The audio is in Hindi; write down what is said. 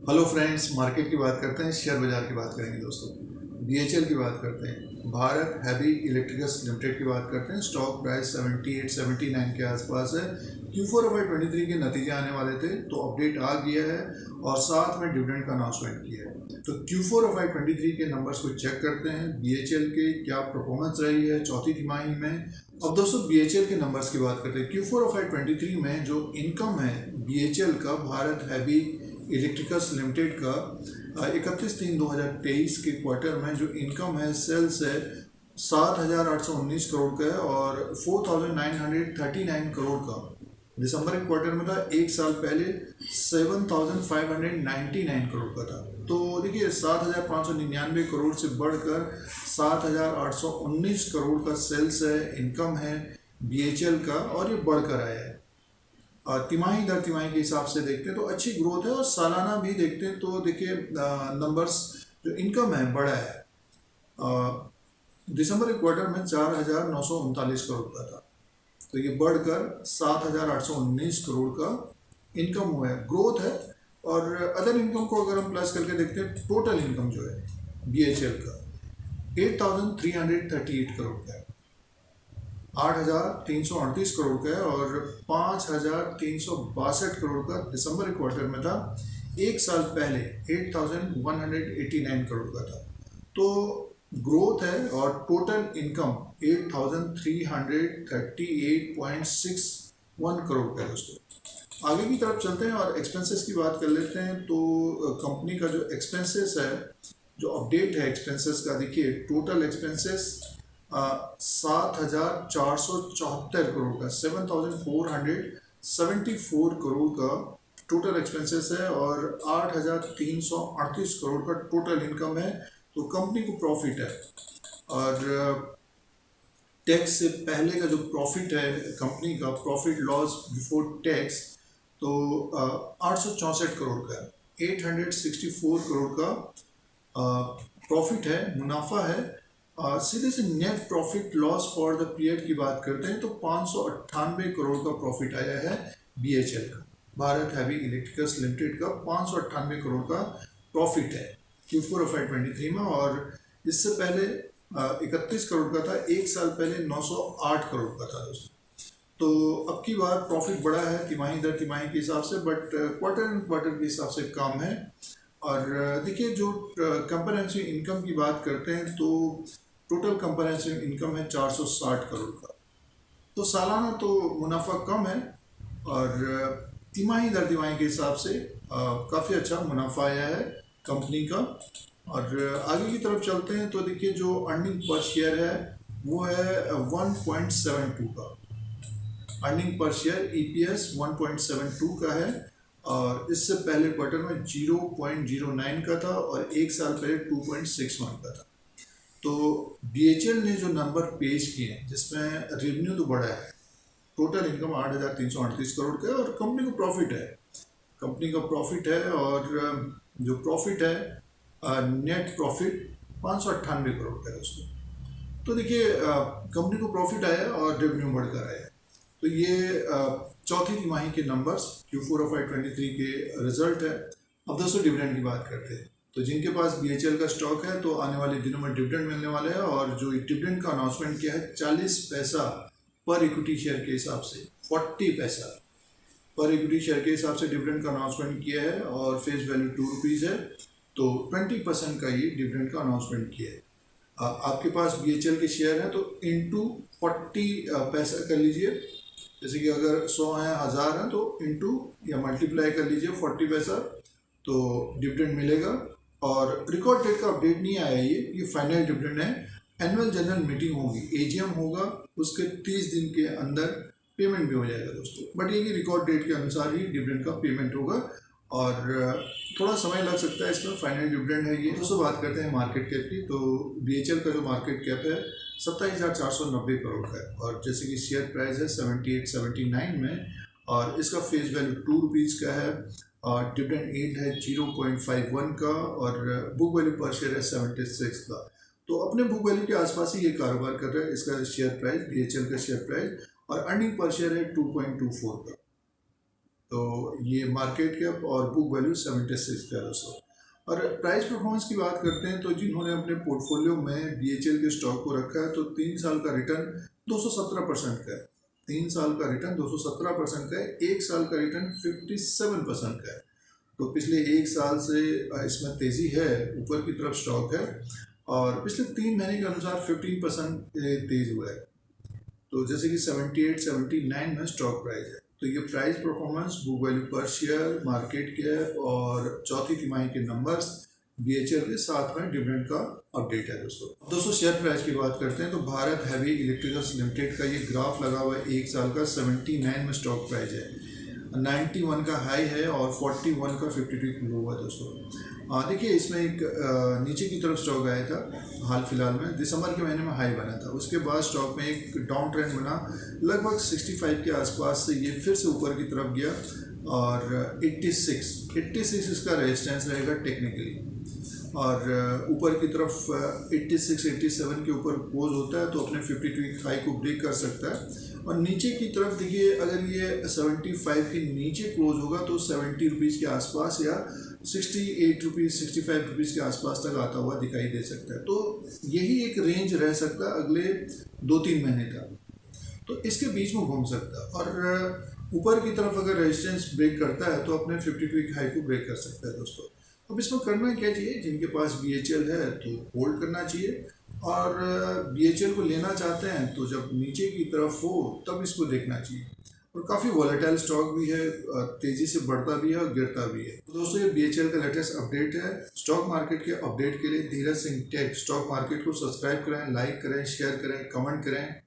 हेलो फ्रेंड्स, मार्केट की बात करते हैं, शेयर बाजार की बात करेंगे दोस्तों। बीएचएल की बात करते हैं, भारत हैवी इलेक्ट्रिकल्स लिमिटेड की बात करते हैं। स्टॉक प्राइस 78-79 के आसपास है। Q4 ऑफ 23 के नतीजे आने वाले थे तो अपडेट आ गया है और साथ में डिविडेंड का अनाउंसमेंट किया है। तो Q4 ऑफ 23 के नंबर्स को चेक करते हैं, बीएचएल के क्या परफॉर्मेंस रही है चौथी तिमाही में। अब दोस्तों बीएचएल के नंबर्स की बात करते हैं। Q4 ऑफ 23 में जो इनकम है बीएचएल का, भारत हैवी इलेक्ट्रिकल्स लिमिटेड का 31/3/2023 के क्वार्टर में जो इनकम है सेल्स है 7,819 करोड़ का है और 4,939 करोड़ का दिसंबर के क्वार्टर में था। एक साल पहले 7,599 करोड़ का था। तो देखिए 7,599 करोड़ से बढ़कर 7,819 करोड़ का सेल्स है, इनकम है बीएचएल का और ये बढ़कर आया है। तिमाही दर तिमाही के हिसाब से देखते हैं तो अच्छी ग्रोथ है और सालाना भी देखते हैं तो देखिए नंबर्स जो इनकम है बढ़ा है। दिसंबर के क्वार्टर में 4,939 करोड़ का था तो ये बढ़कर 7,819 करोड़ का इनकम हुआ है, ग्रोथ है। और अदर इनकम को अगर हम प्लस करके देखते हैं, टोटल इनकम जो है बीएचएल का 8,338 करोड़ का है, 8,338 करोड़ का है और 5,362 करोड़ का दिसंबर क्वार्टर में था। एक साल पहले 8,189 करोड़ का था। तो ग्रोथ है और टोटल इनकम 8,338.61 करोड़ का है दोस्तों। आगे की तरफ चलते हैं और एक्सपेंसेस की बात कर लेते हैं। तो कंपनी का जो एक्सपेंसेस है, जो अपडेट है एक्सपेंसेस का, देखिए टोटल एक्सपेंसेस 7,474 करोड़ का, 7,474 करोड़ का टोटल एक्सपेंसेस है और 8,338 करोड़ का टोटल इनकम है। तो कंपनी को प्रॉफिट है और टैक्स से पहले का जो प्रॉफिट है कंपनी का, प्रॉफिट लॉस बिफोर टैक्स, तो 864 करोड़ का है, 864 करोड़ का प्रॉफिट है, मुनाफा है। सीधे से net profit loss for the period की बात करते हैं तो 598 करोड़ का प्रॉफिट आया है बीएचएल का, भारत हैवी इलेक्ट्रिकल्स लिमिटेड का 598 करोड़ का प्रॉफिट है Q4 ऑफ 23 में। और इससे पहले 31 करोड़ का था, एक साल पहले 908 करोड़ का था दोस्तों। तो अब की बार प्रॉफिट बढ़ा है तिमाही दर तिमाही के हिसाब से, बट क्वार्टर एंड क्वार्टर के हिसाब से कम है। और देखिए जो कंप्रहेंसिव इनकम की बात करते हैं तो टोटल कंप्रहेंसिव इनकम है 460 करोड़ का। तो सालाना तो मुनाफा कम है और तिमाही दर तिमाही के हिसाब से काफ़ी अच्छा मुनाफा आया है कंपनी का। और आगे की तरफ चलते हैं तो देखिए जो अर्निंग पर शेयर है वो है 1.72 का, अर्निंग पर शेयर EPS 1.72 का है और इससे पहले क्वार्टर में 0.09 का था और एक साल पहले 2.61 का था। तो बीएचएल ने जो नंबर पेश किए हैं जिसमें रेवेन्यू तो बढ़ा है, टोटल इनकम 8,338 करोड़ का है और कंपनी को प्रॉफिट है, कंपनी का प्रॉफिट है और जो प्रॉफिट है नेट प्रॉफिट 598 करोड़ का है दोस्तों। तो देखिए कंपनी को प्रॉफिट आया और रेवेन्यू बढ़कर आया। तो ये चौथी तिमाही के नंबर्स Q4 ऑफ 23 के रिजल्ट है। अब दोस्तों डिविडेंड की बात करते हैं। तो जिनके पास बीएचएल का स्टॉक है तो आने वाले दिनों में डिविडेंड मिलने वाले हैं और जो डिविडेंड का अनाउंसमेंट किया है 40 पैसा पर इक्विटी शेयर के हिसाब से, 40 पैसा पर इक्विटी शेयर के हिसाब से डिविडेंड का अनाउंसमेंट किया है और फेस वैल्यू 2 रुपीज़ है। तो 20% का ये डिविडेंड का अनाउंसमेंट किया है। आपके पास बीएचएल के शेयर हैं तो इंटू 40 पैसा कर लीजिए, जैसे कि अगर 100 है 1000 है तो इंटू या मल्टीप्लाई कर लीजिए 40 पैसा, तो डिविडेंड मिलेगा। और रिकॉर्ड डेट का अपडेट नहीं आया, ये फाइनल डिविडेंड है। एनुअल जनरल मीटिंग होगी, AGM होगा, उसके 30 दिन के अंदर पेमेंट भी हो जाएगा दोस्तों। बट ये कि रिकॉर्ड डेट के अनुसार ही डिविडेंड का पेमेंट होगा और थोड़ा समय लग सकता है इसमें, फाइनल डिविडेंड है ये। दोस्तों बात करते हैं मार्केट कैप की। तो बीएचएल का जो मार्केट कैप है 27,490 करोड़ का है और जैसे कि शेयर प्राइस है 78-79 में और इसका फेस वैल्यू 2 रुपीज़ का है और डिविडेंड एट है 0.51 का और बुक वैल्यू पर शेयर है 76 का। तो अपने बुक वैल्यू के आसपास ही ये कारोबार कर रहा है इसका शेयर प्राइस, बीएचएल का शेयर प्राइस, और अर्निंग पर शेयर है 2.24 का। तो ये मार्केट कैप और बुक वैल्यू 76 है दोस्तों। और प्राइस परफॉर्मेंस की बात करते हैं तो जिन्होंने अपने पोर्टफोलियो में बीएचएल के स्टॉक को रखा है तो 3 साल का रिटर्न 217% का है। 3 साल का रिटर्न 217% का है, 1 साल का रिटर्न 57% का है। तो पिछले 1 साल से इसमें तेज़ी है, ऊपर की तरफ स्टॉक है और पिछले 3 महीने के अनुसार 15% तेज हुआ है। तो जैसे कि 78 79 में स्टॉक प्राइस है। तो ये प्राइस परफॉर्मेंस, बुक वैल्यू पर शेयर, मार्केट कैप और चौथी तिमाही के नंबर्स, बीएचएल के साथ में डिविडेंड का अपडेट है दोस्तों शेयर प्राइस की बात करते हैं तो भारत हैवी इलेक्ट्रिकल्स लिमिटेड का ये ग्राफ लगा हुआ है 1 साल का। 79 में स्टॉक प्राइस है, 91 का हाई है और 41 का 52 लो है दोस्तों। देखिए इसमें एक नीचे की तरफ स्टॉक आया था हाल फिलहाल में, दिसंबर के महीने में हाई बना था। उसके बाद स्टॉक में एक डाउन ट्रेंड बना, लगभग 65 के आसपास से ये फिर से ऊपर की तरफ गया और 86 इसका रेजिस्टेंस रहेगा टेक्निकली। और ऊपर की तरफ 86 87 के ऊपर क्लोज होता है तो अपने 52 हाई को ब्रेक कर सकता है। और नीचे की तरफ देखिए अगर ये 75 के नीचे क्लोज होगा तो 70 रुपीज़ के आसपास या 68 रुपीज़ 65 रुपीज़ के आसपास तक आता हुआ दिखाई दे सकता है। तो यही एक रेंज रह सकता है अगले 2-3 महीने का, तो इसके बीच में घूम सकता है। और ऊपर की तरफ अगर रेजिस्टेंस ब्रेक करता है तो अपने 52 हाई को ब्रेक कर सकता है दोस्तों। अब इसमें करना क्या चाहिए, जिनके पास बीएचएल है तो होल्ड करना चाहिए, और बीएचएल को लेना चाहते हैं तो जब नीचे की तरफ हो तब इसको देखना चाहिए। और काफ़ी वॉलेटाइल स्टॉक भी है, तेज़ी से बढ़ता भी है और गिरता भी है। तो दोस्तों ये बीएचएल का लेटेस्ट अपडेट है। स्टॉक मार्केट के अपडेट के लिए Dheeraj Singh take stock market को सब्सक्राइब करें, लाइक करें, शेयर करें, कमेंट करें।